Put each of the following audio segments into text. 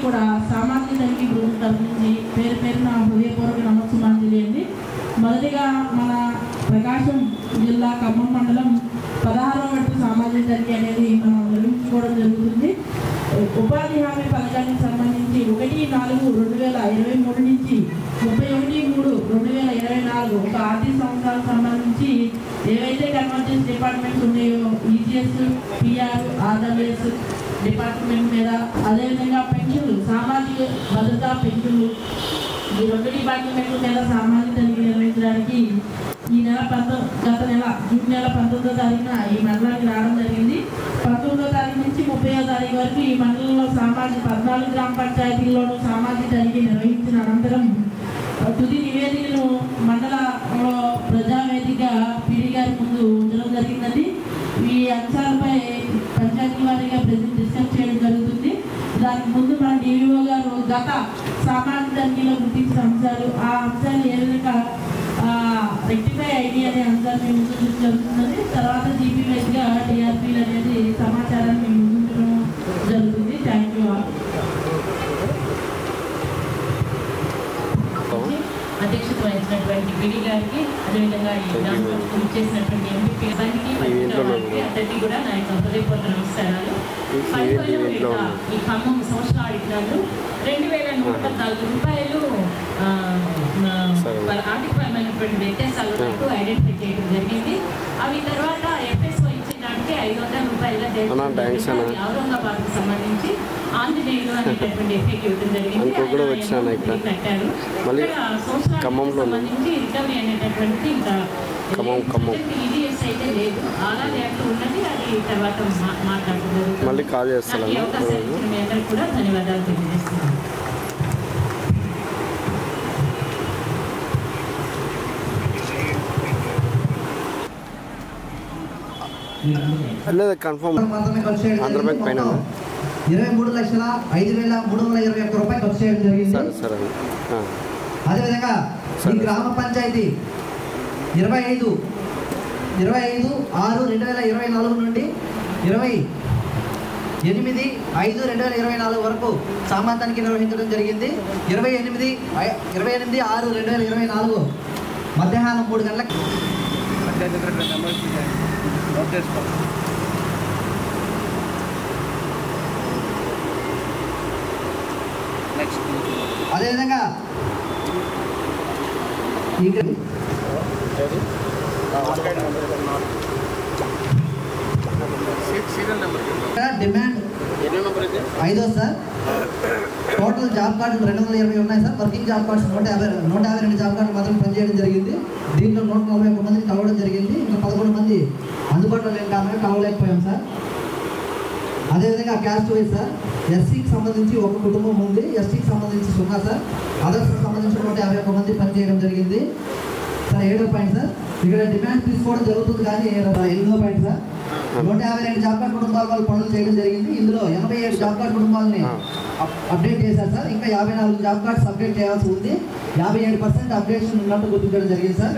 కూడా సామాజిక తనిఖీ బృందం తరఫు నుంచి పేరు పేరున హృదయపూర్వక నమస్సుమాంజలి అండి. మొదటిగా మన ప్రకాశం జిల్లా ఖమ్మం మండలం 16వ విడత సామాజిక తనిఖీ అనేది మనం నిర్వహించుకోవడం జరుగుతుంది. ఉపాధి హామీ పథకానికి సంబంధించి 1/4/2023 నుంచి 31/3/2024 ఒక ఆర్థిక సంవత్సరాలకు సంబంధించి ఏవైతే కన్వర్జెన్స్ డిపార్ట్మెంట్స్ ఉన్నాయో ఈజీఎస్, పిఆర్, ఆర్డబ్ల్యూఎస్ డిపార్ట్మెంట్ మీద, అదేవిధంగా పెన్షన్లు, సామాజిక భద్రతా పెన్షన్లు, ఈ 2 డిపార్ట్మెంట్ల మీద సామాజిక తనిఖీ నిర్వహించడానికి ఈ నెల గత నెల జూన్ నెల 19వ తారీఖున ఈ మండలానికి రావడం జరిగింది. 19వ తారీఖు నుంచి 30వ తారీఖు వరకు ఈ మండలంలో 14 గ్రామ పంచాయతీల్లోనూ సామాజిక తనిఖీ నిర్వహించిన అనంతరం తుది నివేదికను మండలంలో ప్రజావేదిక పీడీ గారి ముందు ఉంచడం జరిగిందండి. ఈ అంశాలపై పంచాయతీ వారీగా ప్రజలు డిస్కస్ చేయడం జరుగుతుంది. దానికి ముందు మన డివిఓ గారు గత సామాజిక తనిఖీలో గుర్తించిన అంశాలు, ఆ అంశాలు ఏ విధంగా రెక్టిఫై అయ్యి అనే అంశాన్ని ముందు జరుగుతుందని, తర్వాత జీపీ వైజ్గా టీఆర్పీలు అనేది సమాచారాన్ని ముందుంచడం జరుగుతుంది. Thank you. అధ్యక్షత వహించినటువంటి పీడీ గారికి, అదేవిధంగా ఈ చేసినటువంటి ఎంపీ గారికి అందరికీ కూడా నా యొక్క హృదయపూర్వక నమస్కారాలు. ఈ ఖమ్మం సోషల్ ఆడిటర్లు 2114 రూపాయలు ఆర్థికపరమైనటువంటి వ్యత్యాసాలు ఐడెంటిఫై చేయడం జరిగింది. అవి తర్వాత ఎఫ్ఎస్ఓ ఇచ్చేదానికి 500 రూపాయల ఔరంగాబాద్కు సంబంధించి ఆంజనేయులు అనేటటువంటి ఎఫెక్ట్ ఇవ్వడం జరిగింది. సంబంధించి రికవరీ అనేటటువంటి ఇంకా ఈజీఎస్ అయితే లేదు, ఆధార్ యాక్ట్ ఉన్నది, అది తర్వాత మాట్లాడుతున్నారు. మీ అవకాశం ఇచ్చిన మీ అందరికీ కూడా ధన్యవాదాలు తెలియజేస్తున్నాను. కన్ఫర్మ్ 23,05,321 రూపాయలు ఖర్చు చేయడం జరిగింది. అదేవిధంగా ఈ గ్రామ పంచాయతీ 25/6/2024 నుండి 28/5/2024 వరకు సామాజిక తనిఖీ నిర్వహించడం జరిగింది. 28/6/2024 మధ్యాహ్నం 3 గంటలకు అదేవిధంగా డిమాండ్ 5 సార్. టోటల్ జాబ్ కార్డులు 220 ఉన్నాయి sir. Working job cards 152 job కార్డులు మాత్రం పనిచేయడం జరిగింది. దీంట్లో 141 మందిని కలవడం జరిగింది. ఇంకా 11 మంది అందుబాటులో లేని కారణంగా కలవలేకపోయాం సార్. అదేవిధంగా క్యాస్ట్ వైజ్ సార్, ఎస్సీకి సంబంధించి ఒక కుటుంబం ఉంది, ఎస్టీకి సంబంధించి 0 సార్, అదర్స్కి సంబంధించి 151 మంది పనిచేయడం జరిగింది సార్. 7వ పాయింట్ సార్, ఇక్కడ డిమాండ్ తీసుకోవడం జరుగుతుంది కానీ 8వ పాయింట్ సార్, 152 జాబ్ కార్డ్ కుటుంబాల వాళ్ళు పనులు చేయడం జరిగింది. ఇందులో 87 జాబ్ కార్డ్ కుటుంబాలని అప్డేట్ చేశారు సార్. ఇంకా 54 జాబ్ కార్డ్స్ అప్డేట్ చేయాల్సి ఉంది. 57% అప్డేషన్ ఉన్నట్టు గుర్తించడం జరిగింది సార్.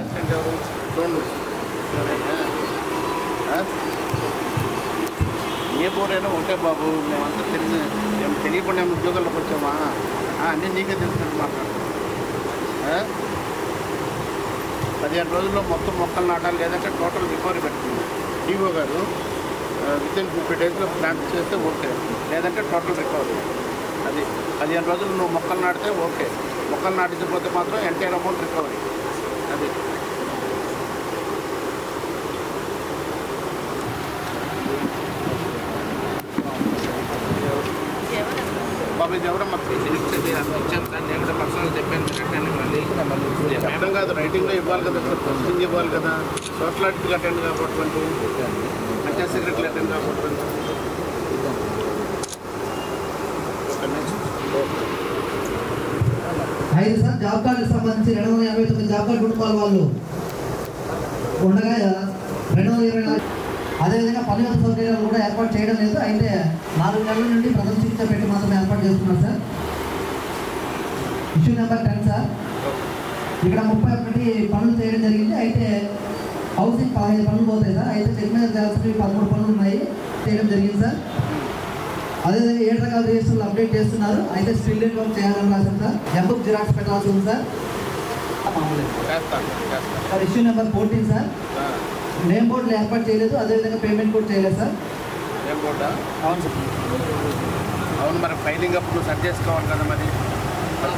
ఏ పోరైనా ఒకటే బాబు, మేమంతా తెలియకుండా ఉద్యోగాల్లోకి వచ్చామా, అన్నీ నీకే తెలిసినట్టు మాట్లాడు. 15 రోజుల్లో మొత్తం మొక్కలు నాటాలి, లేదంటే టోటల్ రికవరీ పెట్టుకుంది డిఓ గారు. వితిన్ 50 డేస్లో ప్లాంట్ చేస్తే ఓకే, లేదంటే టోటల్ రికవరీ. అది 15 రోజులు నువ్వు మొక్కలు నాటితే ఓకే, మొక్కలు నాటించకపోతే మాత్రం ఎంటైర్ అమౌంట్ రికవరీ. అది బాబు ఇది ఎవరమ్మా ఇచ్చాను సార్, నేను కూడా పర్సనల్ చెప్పాను మేడం కాదు, రైటింగ్లో ఇవ్వాలి కదా, ప్రొసెసింగ్ ఇవ్వాలి కదా, సోషల్ ఆడిట్కి అటెండ్ కాబట్టి, పంచాయత్ సెక్రటరీ అటెండ్ కాబట్టి. అయితే సార్ జాబ్ కార్డుకి సంబంధించి 259 జాబ్ కార్డు కుటుంబాల వాళ్ళు ఉండగా 224. అదేవిధంగా పనిగత సౌకర్యాలు కూడా ఏర్పాటు చేయడం లేదు. అయితే 4 నెలల నుండి ప్రథమ చికిత్స పెట్టి మాత్రమే ఏర్పాటు చేస్తున్నారు సార్. ఇష్యూ నెంబర్ 10 సార్, ఇక్కడ 31 పనులు చేయడం జరిగింది. అయితే హౌసింగ్ 15 పనులు పోతాయి సార్. అయితే చెక్ మీద చేయాల్సినవి 13 పనులు ఉన్నాయి, చేయడం జరిగింది సార్. అదేవిధంగా 7 రకాల రిజిస్టర్లు అప్డేట్ చేస్తున్నారు. అయితే స్టిల్ ఇన్ వర్క్ చేయాలని రాశారు సార్. ఎంబుక్ జిరాక్స్ పెట్టాల్సి ఉంది sir. Sir issue number 14 sir. Name బోర్డులు ఏర్పాటు చేయలేదు, అదేవిధంగా పేమెంట్ కూడా చేయలేదు సార్. నేమ్ బోర్డా? అవును సార్. అవును, మరి ఫైలింగ్ అప్పుడు సెట్ చేసుకోవాలి కదా. మరి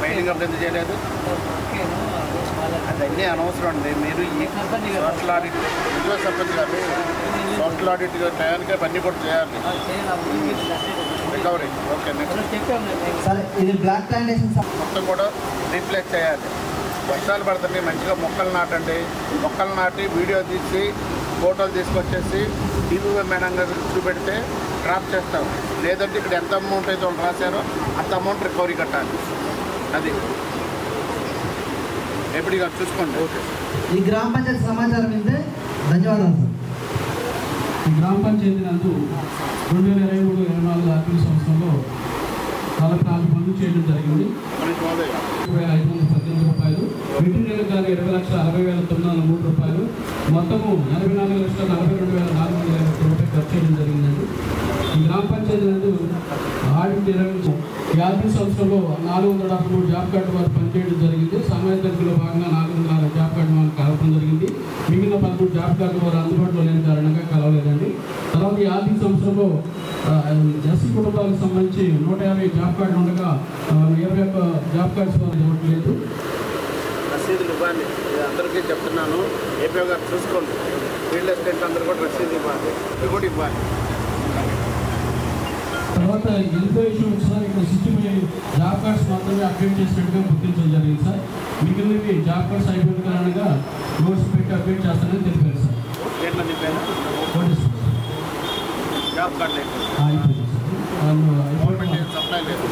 ఫైలింగ్ అప్పుడు ఎందుకు చేయలేదు? అదన్నీ అనవసరం అండి. మీరు ఈ సోషల్ ఆడిట్ సర్పంచ్ గారు సోషల్ ఆడిట్ టయానికి అన్నీ కూడా చేయాలి. Recovery okay. నెక్స్ట్ సార్ ఇది బ్లాక్ ప్లాంటేషన్ మొత్తం కూడా రీప్లేస్ చేయాలి. వర్షాలు పడుతుంది, మంచిగా మొక్కలు నాటండి. మొక్కలు నాటి వీడియో తీసి ఫోటోలు తీసుకొచ్చేసి టీవీ మేడం గారు చూపెడితే డ్రాప్ చేస్తాం. లేదంటే ఇక్కడ ఎంత అమౌంట్ అయితే వాళ్ళు రాశారో అంత అమౌంట్ రికవరీ కట్టాలి. అది ఎప్పుడు చూసుకోండి. ఓకే. ఈ గ్రామ పంచాయతీ సమాచారం ఇస్తే ధన్యవాదాలు సార్. ఈ గ్రామ పంచాయతీ నందు 2023-24 ఆర్థిక సంవత్సరంలో 44 పనులు చేయడం జరిగింది. 2518 రూపాయలు. మెటీరియల్ గారు 20,60,903 రూపాయలు. మొత్తము 44,42,450 రూపాయలు ఖర్చు చేయడం జరిగిందండి. ఈ గ్రామ పంచాయతీ నందు ఆడిట్ నిర్వహించి ఈ ఆర్థిక సంవత్సరంలో 473 జాబ్ కార్డు వారు పనిచేయడం జరిగింది. సమయ తగ్గులో భాగంగా 406 జాబ్ కార్డు వారు కలవడం జరిగింది. మిగిలిన 13 జాబ్ కార్డు వారు అందుబాటులో లేని కారణంగా కలవలేదండి. తర్వాత ఈ ఆర్థిక సంవత్సరంలో ఎస్సీ కుటుంబాలకు సంబంధించి 150 జాబ్ కార్డులు ఉండగా 21 జాబ్ కార్డ్స్ వారు ఇవ్వట్లేదు. రసీదులు ఇవ్వాలి. అందరికీ చెప్తున్నాను, ఏపీ గారు చూసుకోండి. ఫీల్డ్ అసిస్టెంట్ అందరూ కూడా రసీదు ఇవ్వాలి, ఇది కూడా ఇవ్వాలి. తర్వాత ఎలిఫేషన్ సార్ ఇక్కడ 65 జాబ్ కార్డ్స్ మాత్రమే అప్డేట్ చేసినట్టుగా గుర్తించడం జరిగింది సార్. మిగిలినవి జాబ్ కార్డ్స్ అయిపోయిన కారణంగా నోట్స్ పెట్టి అప్డేట్ చేస్తానని తెలిపారు సార్. ఏంటో చెప్పాను, జాబ్ కార్డు అయిపోయింది సార్. గవర్నమెంట్ సప్లై లేదు.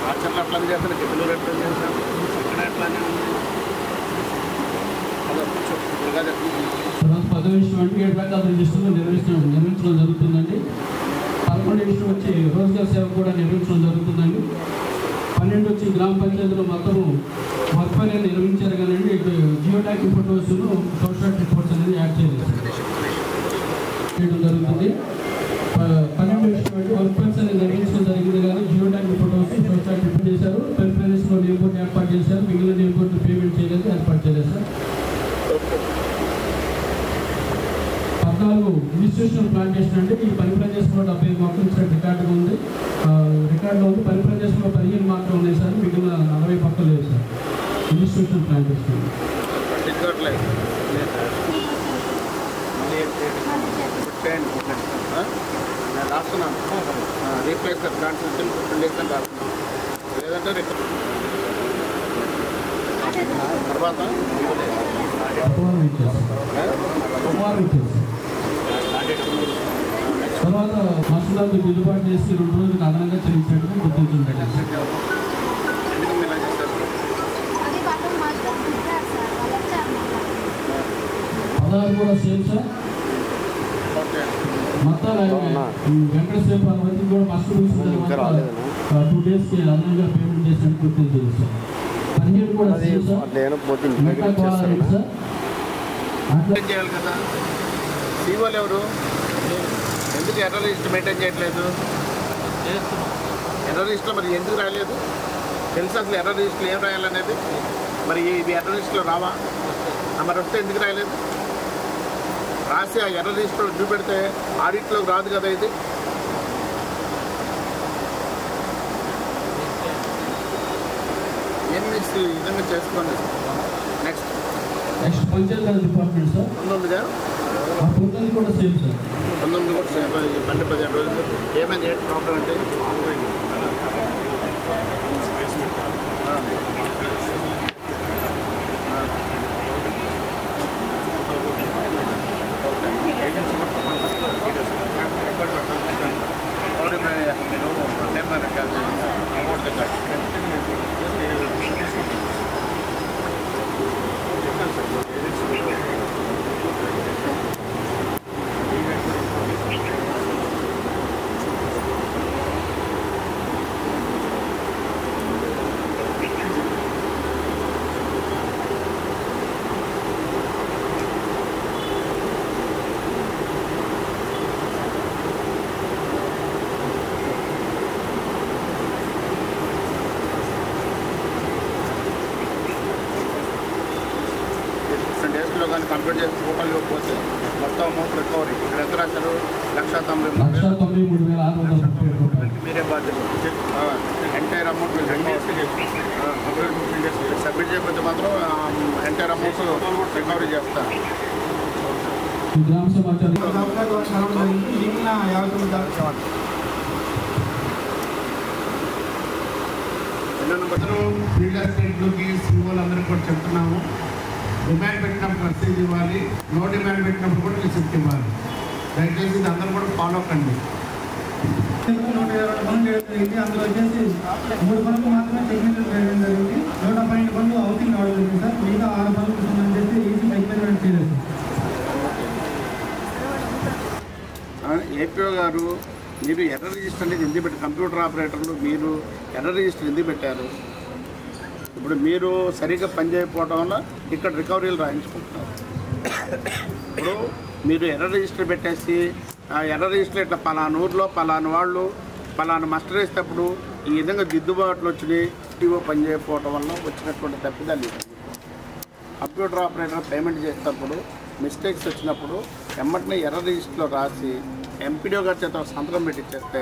రాష్ట్రంలో అట్లా చేస్తాను, కిందూరు ఎట్లా చేస్తాను, ఇక్కడ ఎట్లానే ఉంది. తర్వాత 10వ విషయం అంటే 7 రకాల రిజిస్టర్లు నిర్వహించడం జరుగుతుందండి. 11వ విషయం వచ్చి రోజ్గార్ సేవ కూడా నిర్వహించడం జరుగుతుందండి. 12 వచ్చి గ్రామ పంచాయతీలో మొత్తము వర్క్ పని నిర్వహించారు కదండి. జియోటాక్ ఫోటోస్ సోషల్ రిపోర్ట్స్ అనేది యాడ్ చేయడం జరుగుతుంది. 12వ విషయం అంటే వర్క్ పన్స్ అనేది నిర్వహించడం జరిగింది కానీ జియోటాక్ ఫోటోస్ సోషల్ రిపోర్ట్ చేశారు. పెన్ఫరెన్స్లో నేమ్ బోర్డు ఏర్పాటు చేశారు. మిగిలిన నేమ్ బోర్డు పేమెంట్ చేయలేదు, ఏర్పాటు చేయలేదు సార్. 14 ఇన్స్టిట్యూషనల్ ప్లాంటేషన్ అంటే ఈ పని ప్రదేశంలో 75 మొక్కలు ఇచ్చిన రికార్డుగా ఉంది. రికార్డులో ఉంది. పని ప్రదేశంలో 15 మాత్రం ఉన్నాయి సార్. మిగిలిన 40 మొక్కలు లేవు సార్. ఇన్స్టిట్యూషనల్ ప్లాంటేషన్ నేను రాస్తున్నాను. రీప్లేస్ ద ప్లాంట్స్ రాస్తున్నాను. లేదంటే తర్వాత తర్వాత మసూదాలు దిద్దుబాటు చేసి 2 రోజులకు అదనంగా చెల్లించినట్టుగా గుర్తించుంటాడు. పదహారు కూడా సేమ్ సార్. మొత్తాలు వెంకటేశ్వర పార్వతి కూడా ఫస్ట్ తర్వాత 2 డేస్కి అదనంగా పేమెంట్ చేసినట్టు గుర్తించారు సార్. 17 కూడా సేమ్ సార్. అట్లా చేయాలి కదా. సీఓలు ఎవరు? ఎందుకు ఎర్ర లిస్ట్ మెయింటైన్ చేయట్లేదు? ఎర్ర లిస్టులో మరి ఎందుకు రాయలేదు? తెలుసు అసలు ఎర్ర లిస్టులో ఏం రాయాలనేది. మరి ఇది ఎర్ర లిస్టులో రావా? మరి వస్తే ఎందుకు రాయలేదు? రాసి ఆ ఎర్ర లిస్టులో చూపెడితే ఆడిట్లోకి రాదు కదా. ఇది ఏం మిస్ ఈ విధంగా చేసుకోండి. Next panchayat department sir. 19 కూడా సేమ్ సార్. 19 కూడా సేమ్. 15 రోజులు ఏమైంది? ఏంటి ప్రాబ్లం అంటే కంప్లీట్ చేసి ఫోటోలు ఇవ్వకపోతే మొత్తం అమౌంట్ రికవరీ. ఇక్కడ ఎంత రాశారు? 1,93,637 మీరే బాధ్యత. ఎంటైర్ అమౌంట్ సబ్మిట్ చేయకపోతే మాత్రం ఎంటైర్ అమౌంట్ రికవరీ చేస్తారు. గ్రామ సమాచారం ఎన్నో బదులు రియల్ ఎస్టేట్లోకి సీఓలు అందరికీ కూడా చెప్తున్నాము. డిమాండ్ పెట్టినప్పుడు రసీదు ఇవ్వాలి, నో డిమాండ్ పెట్టినప్పుడు కూడా రిసిప్ట్ ఇవ్వాలి. దయచేసి ఇది అందరూ కూడా ఫాలో కండి. 120 పనులు చేయడం జరిగింది. అందులో వచ్చేసి 3 పనులు మాత్రమే టెక్నికల్ చేయడం జరిగింది. 112 పనులు హౌసింగ్ రావడం జరిగింది సార్. మిగతా 6 పనులకు సంబంధించి ఈజీ ఎక్స్పెరిమెంట్ చేయలేదు. ఏపీఓ గారు, మీరు ఎర్రర్ రిజిస్టర్ అనేది ఎందుకు పెట్టారు? కంప్యూటర్ ఆపరేటర్లు మీరు ఎర్రర్ రిజిస్టర్ ఎందుకు పెట్టారు? ఇప్పుడు మీరు సరిగ్గా పనిచేయకపోవడం వల్ల ఇక్కడ రికవరీలు రాయించుకుంటున్నారు. ఇప్పుడు మీరు ఎర్రర్ రిజిస్టర్ పెట్టేసి ఎర్రర్ రిజిస్టర్ ఇట్లా పలానా ఊర్లో పలానా వాళ్ళు పలానా మస్టర్ వేసేటప్పుడు ఈ విధంగా దిద్దుబాట్లు వచ్చినాయి, టీఓ పనిచేయకపోవడం వల్ల వచ్చినటువంటి తప్పిదాలు. కంప్యూటర్ ఆపరేటర్ పేమెంట్ చేసేటప్పుడు మిస్టేక్స్ వచ్చినప్పుడు వెంటనే ఎర్రర్ రిజిస్టర్లో రాసి ఎంపీడీఓ గారి చేత సంతకం పెట్టించేస్తే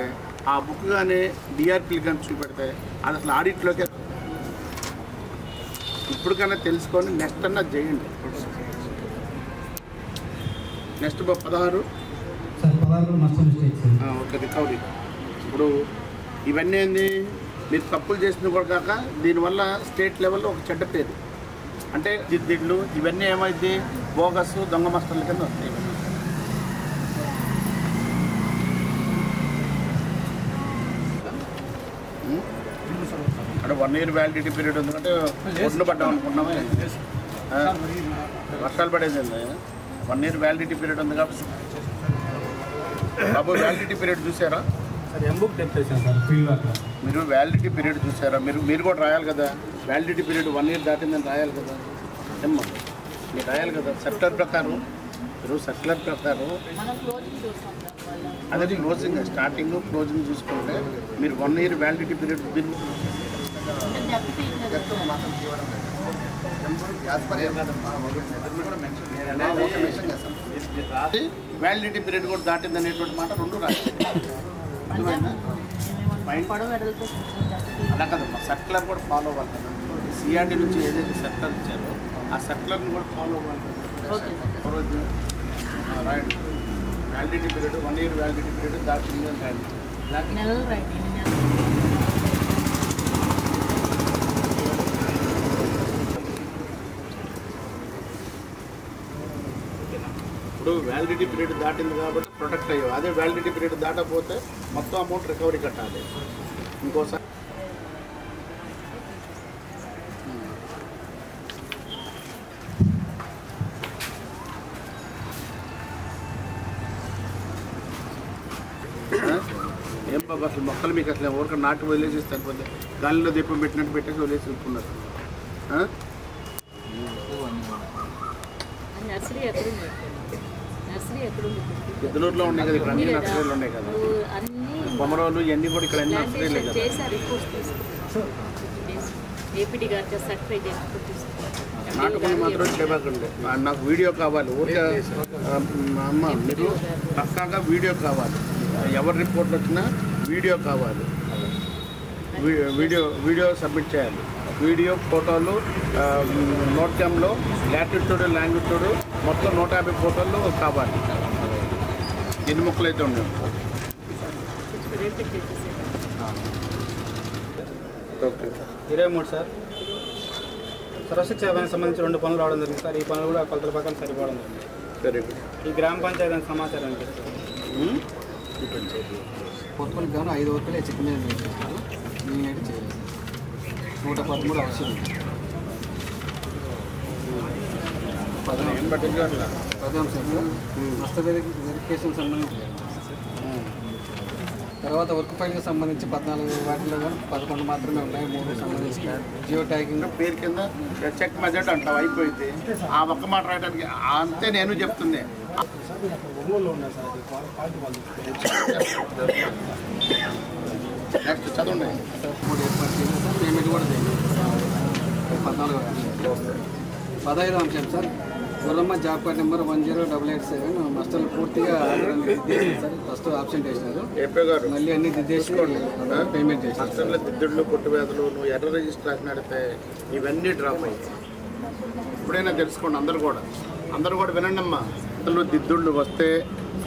ఆ బుక్ కానీ డిఆర్పీలు కానీ చూపెడితే అది అసలు ఆడిట్లోకే. ఇప్పటికైనా తెలుసుకొని నెక్స్ట్ అన్నా చేయండి. Next 16 okay recovery. ఇప్పుడు ఇవన్నీ ఏంది, మీరు తప్పులు చేసింది కూడా కాక దీనివల్ల స్టేట్ లెవెల్లో ఒక చెడ్డ పేరు. అంటే దిడ్లు ఇవన్నీ ఏమైంది, బోగస్ దొంగ మస్టర్ల కింద వస్తాయి. అంటే 1 year వ్యాలిడిటీ పీరియడ్ ఎందుకంటే ఒడ్డు పడ్డాం అనుకున్నామే, వర్షాలు పడేది 1 year వ్యాలిడిటీ పీరియడ్ ఉంది కాబట్టి. బాబు వ్యాలిడిటీ పీరియడ్ చూసారా? మీరు వ్యాలిడిటీ పీరియడ్ చూసారా? మీరు కూడా రాయాలి కదా. వ్యాలిడిటీ పీరియడ్ 1 year దాటిందని రాయాలి కదా. ఏమ్మా మీరు రాయాలి కదా. సర్క్యులర్ ప్రకారం సర్క్యులర్ ప్రకారం అదే క్లోజింగ్ స్టార్టింగ్ క్లోజింగ్ చూసుకుంటే మీరు 1 year validity period validity period కూడా దాటింది అనేటువంటి మాట 2 రాయాలి. అలా కదమ్మా, సర్క్యులర్ కూడా ఫాలో అవ్వాలి కదా. సిఆర్డీ నుంచి ఏదైతే సర్క్యులర్ ఇచ్చారో ఆ సర్క్యులర్ని కూడా ఫాలో అవ్వాలి. రాయండి validity period 1 year validity period దాటింది అని రాయండి. ఇప్పుడు వ్యాలిడిటీ పీరియడ్ దాటింది కాబట్టి ప్రొటెక్ట్ అయ్యావు. అదే వ్యాలిడిటీ పీరియడ్ దాటకపోతే మొత్తం అమౌంట్ రికవరీ కట్టాలి. ఇంకోసారి ఏం బాబా అసలు మొక్కలు మీకు అసలు ఊరిక నాటు వదిలేసి సరిపోతే గాలిలో దీపం పెట్టినట్టు పెట్టేసి వదిలేసి వెళ్తున్నారు. పెద్దలూరులో ఉన్నాయి కదా, ఇక్కడ అన్ని నర్సరీలు ఉన్నాయి కదా, బొమ్మరోలు ఇవన్నీ కూడా ఇక్కడ అన్ని నర్సరీలే కదా. నాటుకుని మాత్రం చేయకండి. నాకు వీడియో కావాలి. ఊరికే అమ్మ మీరు పక్కాగా వీడియో కావాలి. ఎవరి రిపోర్ట్లు వచ్చినా వీడియో కావాలి. వీడియో సబ్మిట్ చేయాలి. వీడియో ఫోటోలు నోట్ క్యామ్లో లాటిట్యూడ్ లాంగిట్యూడ్ మొత్తం 150 ఫోటోలు కావాలి. ఎన్ని మొక్కలు అయితే ఉండవు. Okay 23 sir. సరస్వతి సేవకి సంబంధించి 2 పనులు రావడం జరిగింది సార్. ఈ పనులు కూడా కొలతల ప్రకారం సరిపోవడం జరిగింది. Very good. ఈ గ్రామ పంచాయతీ సమాచారం అనిపిస్తుంది. కొత్తపల్లికి గాను 5 వర్కులు చెక్ మీద చేస్తారు. నేనైతే చేయలేదు. 113 అవసరం. ఏం పట్టించారు? ప్రధాన నష్ట వెరిఫికేషన్ సంబంధించి, తర్వాత వర్క్ ఫైల్కి సంబంధించి 14 వాటిలో కానీ 11 మాత్రమే ఉన్నాయి. 3 సంబంధించి జియో ట్యాగింగ్ పేరు కింద చెక్ మెజెట్ అంటావు. అయిపోయింది. ఆ ఒక్క మాట రాయడానికి అంతే నేను చెప్తుంది. నెక్స్ట్ చదవండి. 3 ఏర్పాటు చేయాలి సార్. పేమెంట్ కూడా చేయాలి. 14 15 అంశం sir. Gollamma job card number 10887 మాస్టర్లు పూర్తిగా సార్ ఫస్ట్ ఆప్షన్ చేసినారు. ఏపీ గారు మళ్ళీ అన్ని దిద్దేసి పేమెంట్ చేసి మాస్టర్ల దిద్దుళ్ళు కొట్టువేదలు నువ్వు ఎర్ర రిజిస్టర్ రాసి నడితే ఇవన్నీ డ్రాప్ అయ్యాయి. ఇప్పుడైనా తెలుసుకోండి అందరూ కూడా వినండి అమ్మా. అసలు దిద్దుళ్ళు వస్తే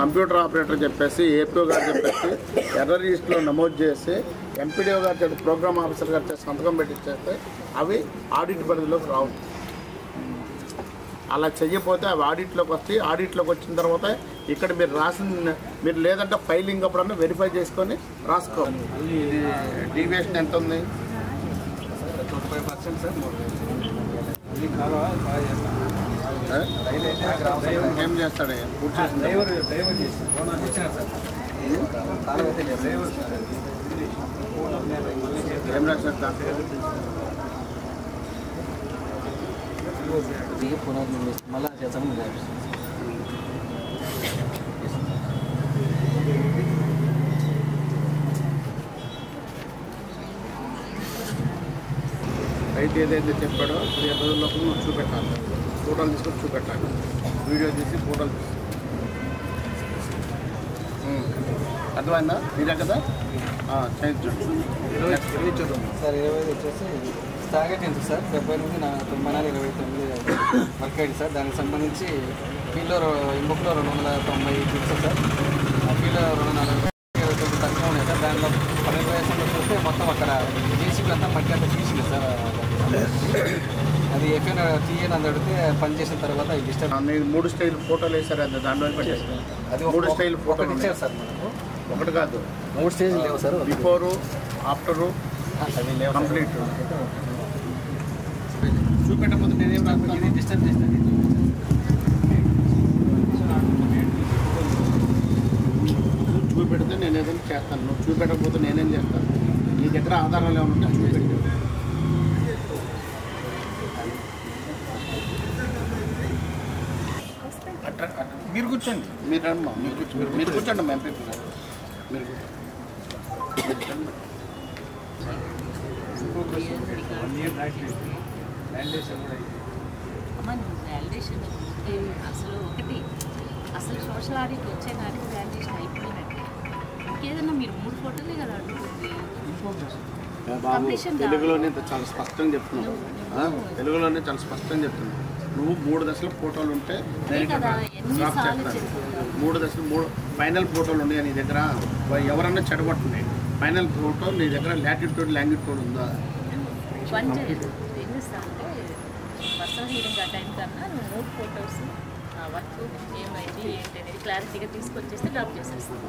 కంప్యూటర్ ఆపరేటర్ చెప్పేసి ఏపీఓ గారు చెప్పేసి ఎర్ర రిజిస్టర్లో నమోదు చేసి ఎంపీడీఓ గారు చేసి ప్రోగ్రామ్ ఆఫీసర్ గారు చేసి సంతకం పెట్టించేస్తే అవి ఆడిట్ పరిధిలోకి రావు. అలా చెయ్యకపోతే అవి ఆడిట్లోకి వస్తాయి. ఆడిట్లోకి వచ్చిన తర్వాత ఇక్కడ మీరు లేదంటే ఫైలింగ్ అప్పుడన్నా వెరిఫై చేసుకొని రాసుకోవాలి. ఇది డీవియేషన్ ఎంత ఉంది? 25% సార్. ఏం చేస్తాడు? పూర్తి చేసింది ఏం రాశారు దాంట్లో? మళ్ళీ చేస్తాము. రైతు ఏదైతే చెప్పాడో 15 రోజుల్లోపు నువ్వు చూపెట్టాలి. ఫోటోలు తీసుకొని చూపెట్టాలి. వీడియో తీసి ఫోటోలు తీసి అర్థమైందా? మీరే కదా చేయించండి. సార్ 25 వచ్చేసి టార్గెట్ ఎంత సార్? 79,99 వర్క్ అయింది సార్. దానికి సంబంధించి ఫీల్డ్లో బుక్లో 290 చూస్తారు సార్. ఆ ఫీల్డ్లో 249 తక్కువ ఉన్నాయి సార్. దానిలో 12% చూస్తే మొత్తం అక్కడ జేసీబీ అంతా మట్టి అంతా తీసింది సార్. అది ఎక్కడ తీయని అని అడిగితే పని చేసిన తర్వాత ఇది డిస్టర్బ్ 3 స్టైల్ ఫోటోలు వేసారు. అది దాంట్లో పెట్టేసి అది 3 స్టైల్ ఫోటోలు ఇచ్చారు సార్ మనకు. ఒకటి కాదు, 3 స్టేజ్లు లేవు సార్. బిఫోరు ఆఫ్టరు కంప్లీట్ చూపెట్టకపోతే నేనేం రాకుండా ఇది డిస్టర్బ్ చేస్తుంది. చూపెడితే నేను ఏదైనా చేస్తాను. నువ్వు చూపెట్టకపోతే నేనేం చేస్తాను? నీ దగ్గర ఆధారాలు ఏమైనా ఉంటే చూపెట్టు. మీరు కూర్చోండి. మీరు రమ్మా. మీరు కూర్చోండి అమ్మా. ఎంపీ మీరు కూర్చోండి. అసలు సోషల్ ఆడిట్ వచ్చే నాటికి గ్రాడ్యుయేషన్ అయిపోయినట్టు. ఇంకేదన్నా మీరు 3 ఫోటోలే కదా అడుగుతుంది. తెలుగులోనే చాలా స్పష్టంగా చెప్తున్నావు. తెలుగులోనే చాలా స్పష్టంగా చెప్తున్నావు. నువ్వు 3 దశల ఫోటోలు ఉంటే డ్రాప్ చేస్తాను. 3 దశలు 3 ఫైనల్ ఫోటోలు ఉన్నాయి నీ దగ్గర. ఎవరన్నా చెడగొట్టున్నాయి. ఫైనల్ ఫోటో నీ దగ్గర లాటిట్యూడ్ లాంగిట్యూడ్ ఉందా? పర్సనల్ హీరింగ్ ఆ టైం కన్నా నువ్వు 3 ఫొటోస్ వర్క్ ఏమైంది ఏంటి అనేది క్లారిటీగా తీసుకొచ్చేస్తే డ్రాప్ చేసేస్తాను.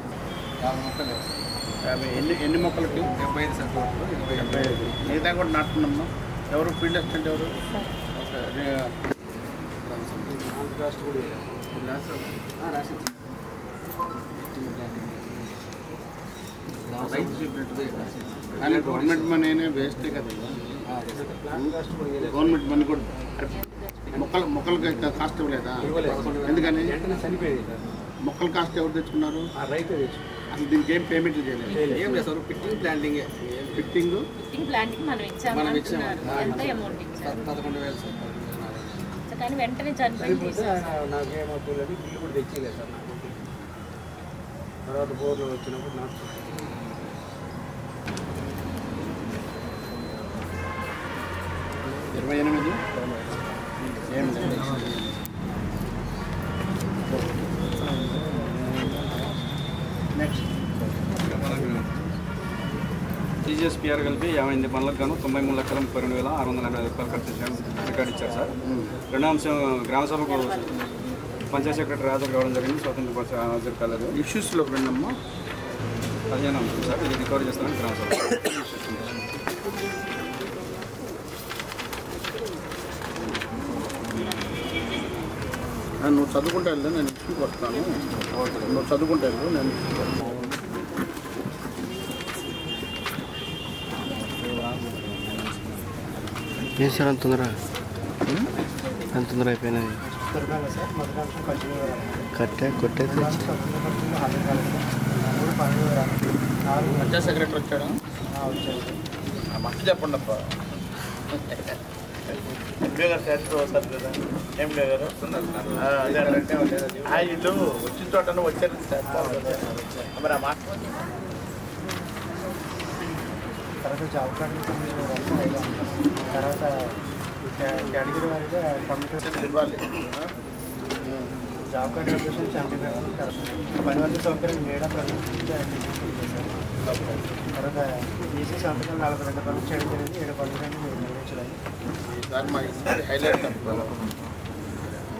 ఎన్ని మొక్కలకి? 75 సార్. 75. మిగతా కూడా నాటుకున్నామ్మా. ఎవరు ఫీల్డ్ అసిస్టెంట్ ఎవరు? కానీ గవర్నమెంట్ మనీ వేస్టే కదా. గవర్నమెంట్ మనీ కూడా మొక్కలకి కాస్ట్ ఇవ్వలేదా? ఎందుకని? మొక్కల కాస్ట్ ఎవరు తెచ్చుకున్నారు? అసలు దీనికి ఏం పేమెంట్ చేయలేదు. ఏం లేదు సార్. ఫిట్టింగ్ ప్లాంటింగ్ మనం ఇచ్చాము. ఎంత అమౌంట్ ఇచ్చారు? 11,000 సార్. కానీ వెంటనే చనిపోయి నాకేమవుతుంది బిల్లు కూడా తెచ్చిలేదు సార్. నాకు తర్వాత బోర్లు వచ్చినప్పుడు నాకు 28 ఏం లేదు. నెక్స్ట్ టీజీఎస్పీఆర్ కలిపి 58 పనులకు గాను 93,32,685 ఖర్చు రికార్డు ఇచ్చారు సార్. రెండో అంశం గ్రామ సభకు పంచాయత్ సెక్రటరీ హాజరు కావడం జరిగింది. స్వతంత్ర బస్సు హాజరు కాలేదు. ఇష్యూస్లో రెండమ్మా. 15 అంశం సార్. ఇది రికవరీ చేస్తానని గ్రామ సభ. నువ్వు చదువుకుంటే వెళ్తే నేను ఇష్యూకి వస్తాను. నువ్వు చదువుకుంటే వెళ్ళు, నేను ఏం సార్ అంత తొందర అయిపోయినాయి. కట్టే కొట్టే పంచాయత్ సెక్రటరీ వచ్చాడా? మస్తు చెప్పండి అబ్బా. ఎంపీ గారు చేస్తూ వస్తారు కదా ఎంపీ గారు అదే ఆ ఇల్లు వచ్చిన చోట వచ్చారు మరి ఆ మాట తర్వాత జాబ్ కార్డు తర్వాత కేటగిరీ వారిగా కమ్యూనికేషన్ ఇవ్వాలి. జాబ్ కార్డు అప్లికేషన్ 75 పని వల్ల సౌకర్యం మేడా తర్వాత ఈసీ సంతకం 42 పనులు చేయడం జరిగింది 7 పనులు నిర్వహించడానికి హైలైట్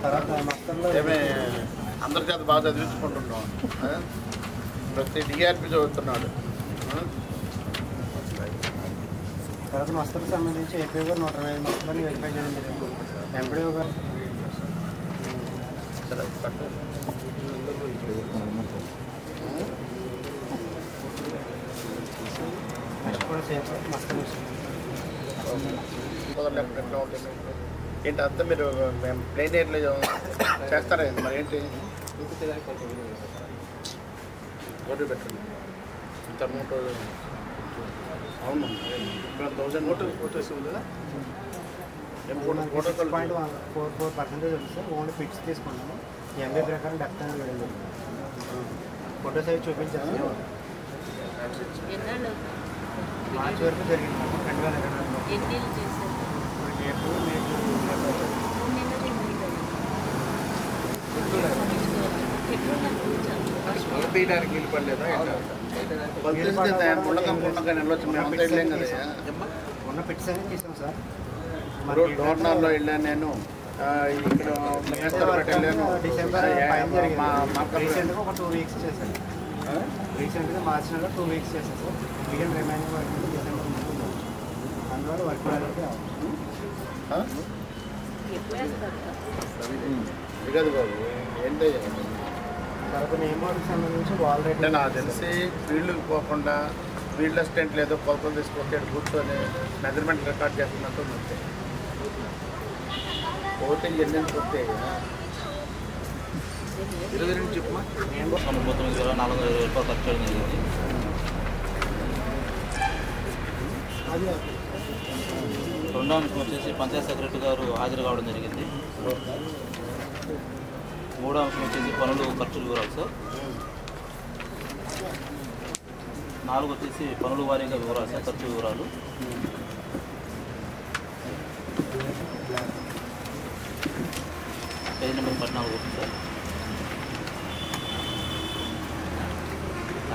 తర్వాత మొత్తంలో ఏమే అందరి చేత బాగా చదివించుకుంటున్నాం. ప్రతి డిఆర్పి చదువుతున్నాడు. తర్వాత మస్తకు సంబంధించి ఏపీ గారు 125 మస్తని వెరిఫై చేయడం జరిగింది. ఎంపీడీ గారు కూడా సేఫ్ మస్తు ఏంటి అంతా మీరు ప్లేన్ ఎయిర్లో చేస్తారా మరి ఏంటి ఓటు పెట్టండి ఇంత నోటు అవును 1000 ఓటు వేసి ఉంది కదా 6.44% ఉంది సార్. ఓన్లీ ఫిక్స్ తీసుకున్నాము. ఎంబీ ప్రకారం డెప్త్ అని వెళ్ళింది. ఫోటో సైజ్ చూపించాను. మార్చి వరకు జరిగింది 2022 తీయడానికి వీలు పడలేదా ఉన్న ఫిట్స్ అన్ని తీసాం సార్. గవర్నర్లో వెళ్ళాను నేను ఇక్కడ డిసెంబర్ రీసెంట్గా ఒక 2 వీక్స్ చేశాను. రీసెంట్గా మార్చి నెలలో 2 వీక్స్ చేశాను సార్. మిగిలిన రిమైనింగ్ వర్క్ డిసెంబర్ అందువల్ల వర్క్ రాలేదు. దిగదు బాబు ఏంటి తర్వాత నేమ్ వర్క్ సంబంధించి వాల్ రేట్ నాకు తెలిసి ఫీల్డ్కి పోకుండా ఫీల్డ్ అసిస్టెంట్ లేదో కొలతలు తీసుకొచ్చాడు కూర్చొని మెజర్మెంట్ రికార్డ్ చేస్తున్నట్టు ఉంది. పోతే ఎన్ని పోతే 22 చెప్పమా 39,420 రూపాయలు ఖర్చు చేయడం జరిగింది. రెండో అంశం వచ్చేసి పంచాయత్ సెక్రటరీ గారు హాజరు కావడం జరిగింది. మూడో అంశం వచ్చేసి పనులు ఖర్చులు వివరాలు సార్. 4 వచ్చేసి పనుల వారీగా వివరాలు సార్, ఖర్చు వివరాలు. పేజ్ నెంబర్ 14 వస్తుంది సార్.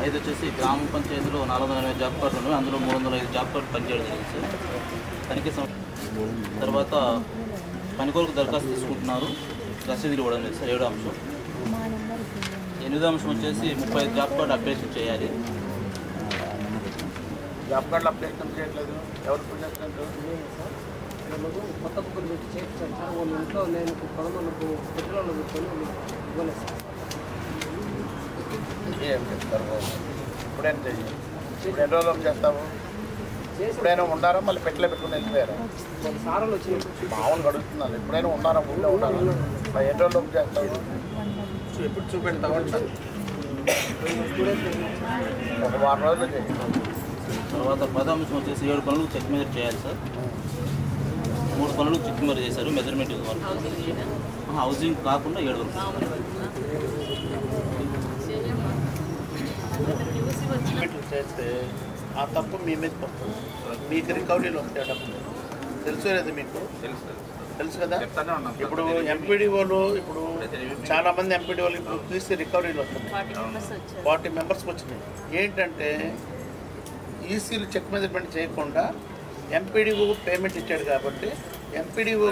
5 వచ్చేసి గ్రామ పంచాయతీలో 480 జాబ్ కార్డులు ఉన్నాయి. అందులో 305 జాబ్ కార్డు పనిచేయడం జరిగింది సార్. తనిఖీ తర్వాత పని కొరకు దరఖాస్తు తీసుకుంటున్నారు, రసీదులు ఇవ్వడం లేదు సార్. 7వ అంశం. 8వ అంశం వచ్చేసి 35 జాబ్ కార్డు అప్డేషన్ చేయాలి. జాబ్ కార్డులు అప్డేషన్ చేయట్లేదు. ఎవరు చేస్తున్నారు? కొత్త కుక్కలు పెట్టి చేయించాను సార్. వాళ్ళ ఇంట్లో నేను పదకొండుకు పెట్రోల్ పెట్టుకొని ఇవ్వలేదు సార్. ఏం చెప్తారు ఇప్పుడేం చెయ్యి ఇప్పుడు ఎన్ని రోజులు చేస్తావు? ఎప్పుడైనా ఉండారా మళ్ళీ పెట్టలే పెట్టుకుని వెళ్ళిపోయారా? సారాలు వచ్చి మామూలు గడుస్తున్నాను. ఎప్పుడైనా ఉండారా ఊళ్ళో ఉండారా? ఎన్ని రోజులు చేస్తావు? ఎప్పుడు చూపెడతావు? ఒక 10 రోజులు చేయి. తర్వాత 10వ అంశం వచ్చేసి 7 పనులు చెక్ మెజర్ చేయాలి సార్. 3 పనులు చెక్ మెజర్ చేశారు మెజర్మెంట్ వరకు. హౌసింగ్ కాకుండా 7 వరకు. చేస్తే ఆ తప్పు మీ మీద పడుతుంది. మీకు రికవరీలు వస్తాయి డబ్బులు. తెలుసు లేదు మీకు? తెలుసు కదా. ఇప్పుడు ఎంపీడీఓలు ఇప్పుడు చాలామంది ఎంపీడీఓలు ఇప్పుడు తీసి రికవరీలు వస్తున్నాయి. 40 మెంబర్స్కి వచ్చినాయి. ఏంటంటే ఈసీలు చెక్ మెజర్మెంట్ చేయకుండా ఎంపీడీఓ పేమెంట్ ఇచ్చాడు కాబట్టి ఎంపీడీఓ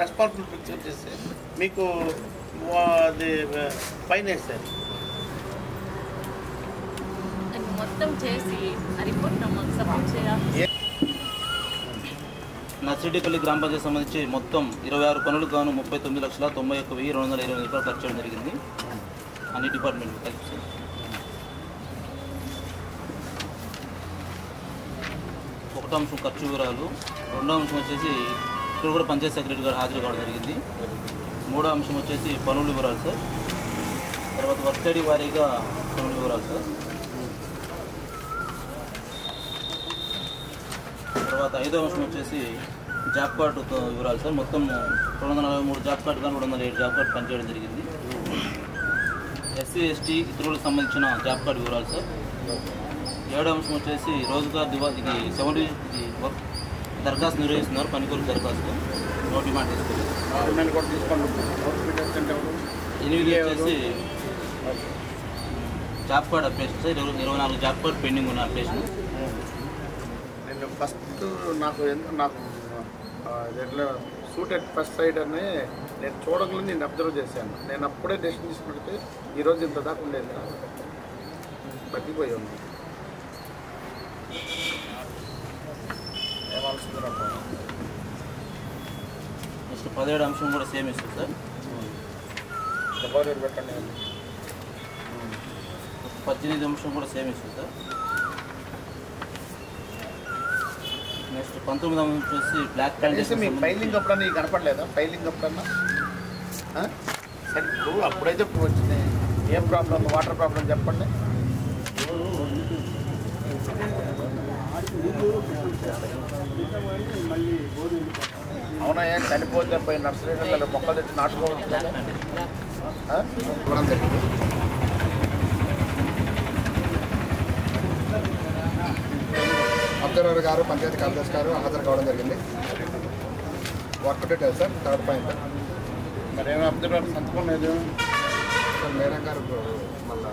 రెస్పాన్సిబిలిటీ వచ్చేసి మీకు అది ఫైన్ వేస్తారు. మొత్తం చేసి రిపోర్ట్ మాకు సబ్మిట్ చేయాలి. నర్సిరెడ్డిపల్లి గ్రామ పంచాయతీ సంబంధించి మొత్తం 26 పనులకు గాను 39,91,228 రూపాయలు ఖర్చు చేయడం జరిగింది. అన్ని డిపార్ట్మెంట్ కలిపి సార్. ఒకటో అంశం ఖర్చు వివరాలు. రెండో అంశం వచ్చేసి ఇక్కడ కూడా పంచాయతీ సెక్రటరీ గారు హాజరు కావడం జరిగింది. మూడో అంశం వచ్చేసి పనుల వివరాలు సార్. తర్వాత వర్క్ స్టడీ వారీగా పనుల వివరాలు సార్. తర్వాత 5వ అంశం వచ్చేసి జాబ్ కార్డుతో వివరాలు సార్. మొత్తం 243 జాబ్ కార్డు కానీ 207 జాబ్ కార్డు పనిచేయడం జరిగింది. ఎస్సీ ఎస్టీ ఇతరులకు సంబంధించిన జాబ్ కార్డు వివరాలు సార్. 7వ అంశం వచ్చేసి రోజ్గార్ ఇది 70 వర్క్ దరఖాస్తు నిర్వహిస్తున్నారు. పనికొరకు దరఖాస్తు నో డిమాండ్ తీసుకోలేదు. 8 వచ్చేసి job card application sir. 24 job card pending ఉన్న అప్లికేషన్. నేను ఫస్ట్ నాకు సూటెడ్ ఫస్ట్ సైడ్ అని నేను చూడగలను, నేను అబ్జర్వ్ చేశాను. నేను అప్పుడే డెసిషన్ తీసుకుంటే ఈరోజు ఇంత దాకా ఉండేది, బతికిపోయి ఉంది. నెక్స్ట్ 17 అంశం కూడా సేమ్ ఇస్తుంది సార్. పెట్టండి. 18 అంశం కూడా సేమ్ ఇస్తుంది సార్. నెక్స్ట్ 19 అంశం వచ్చేసి బ్లాక్ మీ ఫైలింగ్ అప్పుడన్నా నీకు కనపడలేదా? ఫైలింగ్ అప్పుడన్నా సరే ఇప్పుడు అప్పుడైతే వచ్చింది. ఏం ప్రాబ్లం? వాటర్ ప్రాబ్లం చెప్పండి. అవునా? ఏం చనిపోతే పోయి నర్సరీలలో మొక్కలు తెచ్చి నాటుకోవడం జరిగింది. అబ్జర్వర్ గారు, పంచాయతీ కార్యదర్శి గారు హాజరు కావడం జరిగింది. Work detail sir. 3rd point. మరి ఏమో అబ్జర్వర్ సంతకం లేదు సార్. మేడం గారు మళ్ళా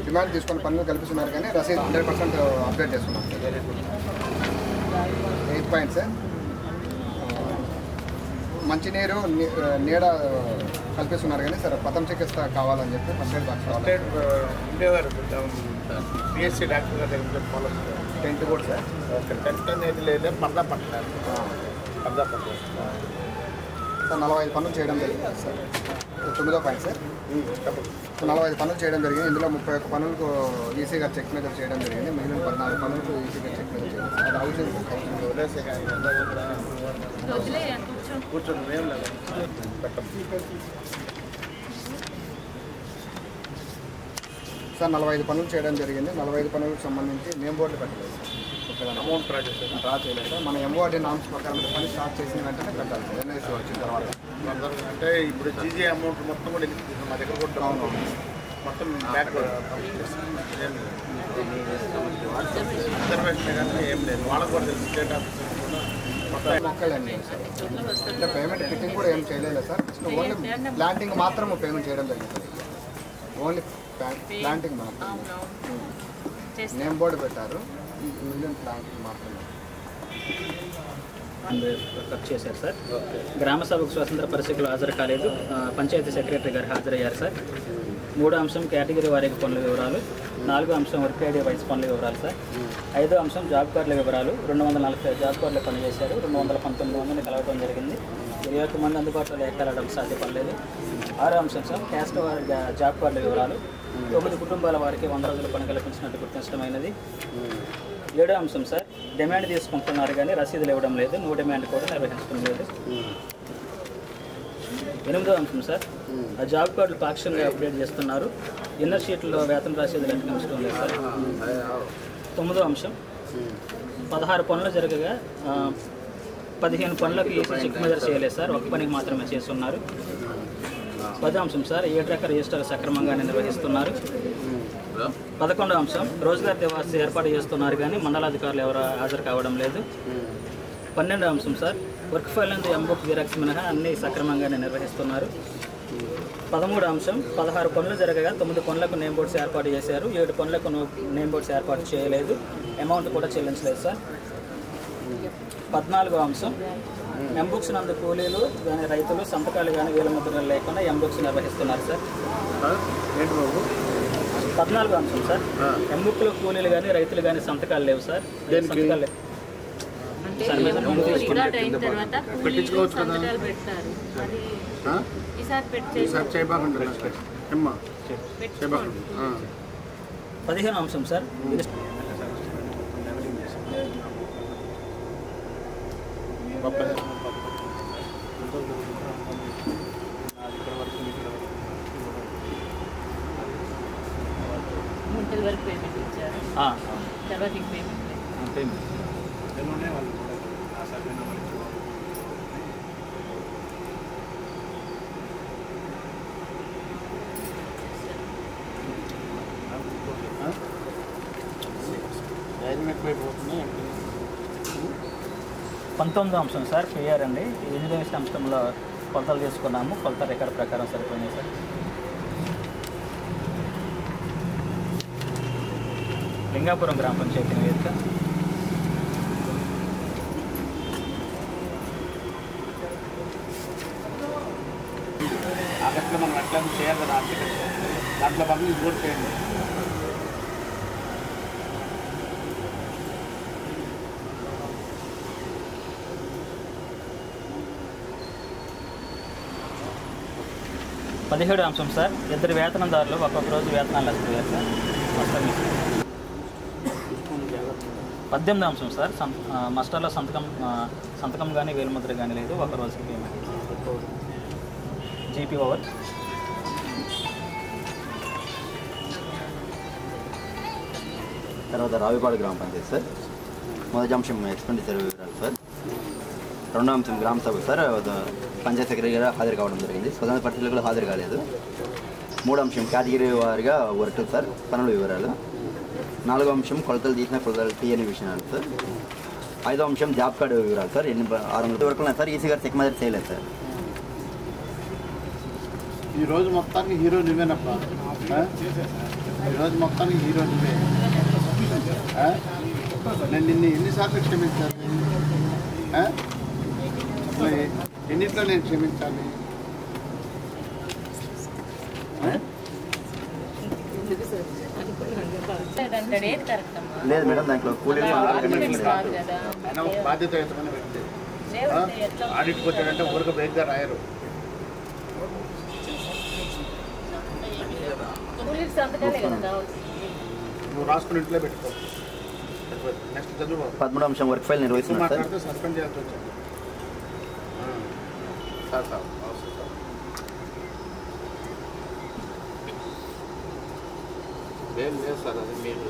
డిమాండ్ తీసుకొని పనులు కల్పిస్తున్నారు కానీ రసీదు 100% అప్డేట్ చేస్తున్నాం. 8th point sir. మంచినీరు నీడ కల్పిస్తున్నారు కానీ సార్ ప్రథమ చికిత్స కావాలని చెప్పి ఫస్ట్ ఎయిడ్ బాక్స్ ఉండేవారు. పిఎస్సీ డాక్టర్ గారి దగ్గర ఫాలో టెంట్ కూడా సార్. టెంట్ అనేది లేదా పర్దా పట్టలేదు. పర్దా పట్టలేదు సార్. 45 పనులు చేయడం జరిగింది సార్. 9వ point sir. 45 పనులు చేయడం జరిగింది. ఇందులో 31 పనులకు ఈసీ గారు చెక్ మీద చేయడం జరిగింది. మిగిలిన 14 పనులకు ఈసీ గారు చెక్ మీద చేయడం. అది హౌసింగ్ కూర్చొని ఏం లేదు సార్. 45 పనులు చేయడం జరిగింది. 45 పనులకు సంబంధించి నేమ్ బోర్డు పెట్టలేదు. అమౌంట్ డ్రా చేయలేదు సార్. మన ఎంఓఆర్డీ నామ్స్ ప్రకారం పని స్టార్ట్ చేసిన వెంటనే పెట్టాలి సార్. ఎన్ఐసి వచ్చిన తర్వాత. అంటే ఇప్పుడు జీజీ అమౌంట్ మొత్తం కూడా మా దగ్గర కూడా మొత్తం బ్యాక్ రిజర్వేషన్ కానీ ఏం లేదు. వాళ్ళకు కూడా తెలుసు. స్టేట్ ఆఫీసర్ కూడా మొక్కలండి సార్. అంటే పేమెంట్ ఫిట్టింగ్ కూడా ఏం చేయలేదు సార్. ఓన్లీ ప్లాంటింగ్ మాత్రం పేమెంట్ చేయడం జరిగింది. ఓన్లీ ప్లాంటింగ్ మాత్రం. నేమ్ బోర్డు పెట్టారు. మిలియన్ ప్లాంటింగ్ మాత్రమే వర్క్ చేశారు సార్. గ్రామ సభకు స్వతంత్ర పరిస్థితులు హాజరు కాలేదు. పంచాయతీ సెక్రటరీ గారు హాజరయ్యారు సార్. 3వ అంశం కేటగిరీ వారికి పనుల వివరాలు. 4వ అంశం వర్క్ ఐడి వైస్ పనుల వివరాలు సార్. 5వ అంశం జాబ్ కార్డుల వివరాలు. 245 జాబ్ కార్డులు పనిచేశారు. 219 మందిని కలవడం జరిగింది. 21 మంది అందుబాటులో లేఖలడం సాధ్యపడలేదు. 6వ అంశం సార్ క్యాస్ట్ వారి జాబ్ కార్డుల వివరాలు. 9 కుటుంబాల వారికి 100 రోజుల పని కల్పించినట్టు గుర్తించడమైనది. 7వ అంశం సార్ డిమాండ్ తీసుకుంటున్నారు కానీ రసీదులు ఇవ్వడం లేదు. నో డిమాండ్ కూడా నిర్వహించడం లేదు. 8వ అంశం సార్ ఆ జాబ్ కార్డులు పాక్షికంగా అప్డేట్ చేస్తున్నారు. ఇన్నర్ షీట్లో వేతన రసీదులు లెక్కించడం లేదు సార్. 9వ అంశం 16 పనులు జరగగా 15 పనులకు ఈసీ చెక్ మెజర్ చేయలేదు సార్. ఒక పనికి మాత్రమే చేస్తున్నారు. 10వ అంశం సార్ 7 రకాల రిజిస్టర్ సక్రమంగానే నిర్వహిస్తున్నారు. 11వ అంశం రోజ్గార్ దివాస్ ఏర్పాటు చేస్తున్నారు కానీ మండలాధికారులు ఎవరు హాజరు కావడం లేదు. 12వ అంశం సార్ వర్క్ ఫైల్ నుండి ఎంబుక్ జిరాక్స్ మినహా అన్నీ సక్రమంగానే నిర్వహిస్తున్నారు. 13వ అంశం 16 పనులు జరగగా 9 పనులకు నేమ్ బోర్డ్స్ ఏర్పాటు చేశారు. 7 పనులకు నేమ్ బోర్డ్స్ ఏర్పాటు చేయలేదు. అమౌంట్ కూడా చెల్లించలేదు సార్. 14వ అంశం ఎంబుక్స్ నందు కూలీలు కానీ రైతులు సంతకాలు కానీ వేల ముద్రలు లేకుండా ఎంబుక్స్ నిర్వహిస్తున్నారు సార్. 14వ అంశం సార్ ఎంబుక్లో కూలీలు కానీ రైతులు కానీ సంతకాలు లేవు సార్. సంతకాలు లేవు. పెట్టించుకోవచ్చు కదా. ఈసారి చేయబాకండి. 15వ అంశం సార్ ముంటల్ వరకు పేమెంట్ ఇచ్చారు. తర్వాత పేమెంట్ తెలుగునే వాళ్ళు ఆ సర్వే నెంబర్ ఎక్కువైపోతున్నాయి. 19వ అంశం సార్ పిఆర్ అండి. 8వ అంశంలో కొలతలు తీసుకున్నాము. కొలత రికార్డు ప్రకారం సరిపోయినాయి సార్. లింగాపురం గ్రామ పంచాయతీ నివేదిక. ఆగస్టులో మనం ఎట్లా చేయాలి కదా ఆర్టికల్, దాంట్లో పని కూడా చేయండి. పదిహేడు అంశం సార్, ఇద్దరు వేతనదారులు ఒక్కొక్క రోజు వేతనాలు వస్తాయి సార్. 18వ అంశం సార్, మస్టర్లో సంతకం కానీ వేలుముద్ర కానీ లేదు, ఒక రోజుకి పేమెంట్. GP over. తర్వాత రావిపాడు గ్రామ పంచాయతీ సార్. మొదటి అంశం ఎక్స్పెండిచర్ వివరాలు సార్. రెండో అంశం గ్రామ సభ సార్, పంచాయతీ సెక్రటరీ గారు హాజరు కావడం జరిగింది. స్వతంత్ర పరిస్థితులు కూడా హాజరు కాలేదు. మూడో అంశం కేటగిరీ వారిగా వర్క్ సార్, పనుల వివరాలు. నాలుగో అంశం కొలతలు తీసిన కొలతలు తీయని విషయాలు సార్. ఐదో అంశం జాబ్ కార్డు వివరాలు సార్. 600 వరకు ఉన్నాయి సార్. ఈసీ గారు చెక్ మాదిరి చేయలేదు సార్. ఈరోజు మొత్తానికి హీరో నువ్వేనప్పా. ఈరోజు మొత్తానికి హీరో నువ్వే. నేను నిన్ను ఎన్నిసార్లు క్షమించాలి? ఎన్నిట్లో నేను క్షమించాలి? లేదు మేడం, దాంట్లో కూలీలు బాధ్యతయుతమైన వ్యక్తి. ఆడిట్కి వచ్చాడంటే ఊరికి బయటగా రాయరు. నువ్వు రాసుకుని ఇంట్లో పెట్టుకో. నెక్స్ట్ చదువు. 13వ అంశం వర్క్ ఫైల్ నిర్వహిస్తున్నారు సార్. మాట్లాడితే సస్పెండ్ చేయాల్సి వచ్చింది సార్. సార్ లేదు సార్, అది మీరు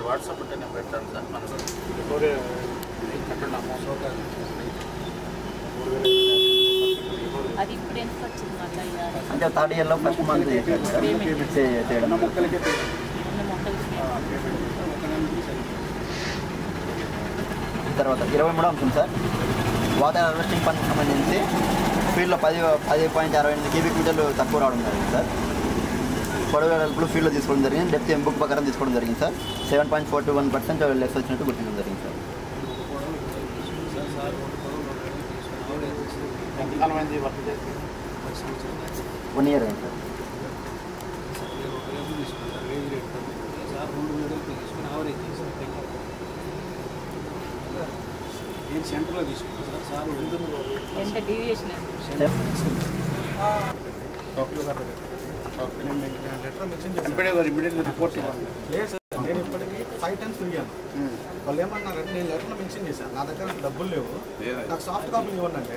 వాట్సాప్ ఉంటే నేను పెట్టాను సార్. మన అది ఇప్పుడు ఎంత వచ్చింది మళ్ళీ? అంటే 3rd ఇయర్లో ఫస్ట్ మంత్ చేయడం. తర్వాత 23వ అంశం సార్, వాటర్ హార్వెస్టింగ్ పనికి సంబంధించి ఫీల్డ్లో 10.68 క్యూబిక్ మీటర్లు తక్కువ రావడం జరిగింది సార్. పొడవు ఫీల్డ్లో తీసుకోవడం జరిగింది. డెప్త్ ఎంబుక్ ప్రకారం తీసుకోవడం జరిగింది సార్. 7.41% లెస్ వచ్చినట్టు గుర్తించడం జరిగింది సార్. ఎంతకాలమైంది వర్క్ చేసి? 1 ఇయర్ అయింది సార్. సెంటర్లో తీసుకుంటారు సార్. ఎంత డీవియేషన్? రిపోర్ట్ లేదు సార్, నేను ఇప్పటికీ 5 times తిరిగాను. వాళ్ళు ఏమంటున్నారంటే నేను లెటర్లో మెన్షన్ చేశాను, నా దగ్గర డబ్బులు లేవు, నాకు సాఫ్ట్ కాపీలు ఇవ్వండి అంటే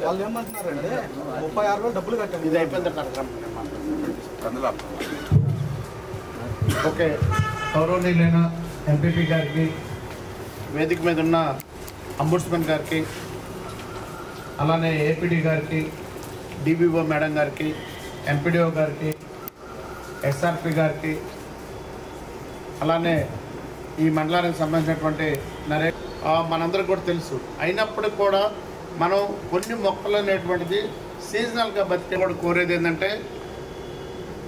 వాళ్ళు ఏమంటున్నారంటే 36,000 డబ్బులు కట్టాను. ఇది అయిపోయింది. ఓకే, గౌరవనీయులైన ఎంపీపీ గారికి, వేదిక మీద ఉన్న అంబుడ్స్మన్ గారికి, అలానే ఏపీడీ గారికి, డిబిఓ మేడం గారికి, ఎంపీడీఓ గారికి, ఎస్ఆర్పి గారికి, అలానే ఈ మండలానికి సంబంధించినటువంటి మనందరికి కూడా తెలుసు. అయినప్పటికీ కూడా మనం కొన్ని మొక్కలు అనేటువంటిది సీజనల్గా బతికే కూడా కోరేది ఏంటంటే,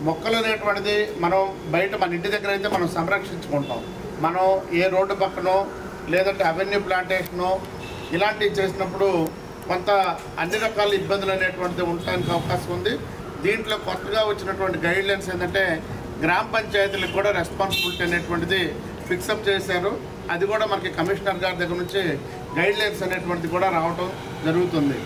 మొక్కలు అనేటువంటిది మనం బయట మన ఇంటి దగ్గర అయితే మనం సంరక్షించుకుంటాం. మనం ఏ రోడ్డు పక్కనో లేదంటే అవెన్యూ ప్లాంటేషనో ఇలాంటివి చేసినప్పుడు కొంత అన్ని రకాల ఇబ్బందులు అనేటువంటిది ఉండడానికి అవకాశం ఉంది. దీంట్లో కొత్తగా వచ్చినటువంటి గైడ్లైన్స్ ఏంటంటే గ్రామ పంచాయతీలకు కూడా రెస్పాన్సిబిలిటీ అనేటువంటిది ఫిక్సప్ చేశారు. అది కూడా మనకి కమిషనర్ గారి దగ్గర నుంచి గైడ్లైన్స్ అనేటువంటిది కూడా రావడం జరుగుతుంది.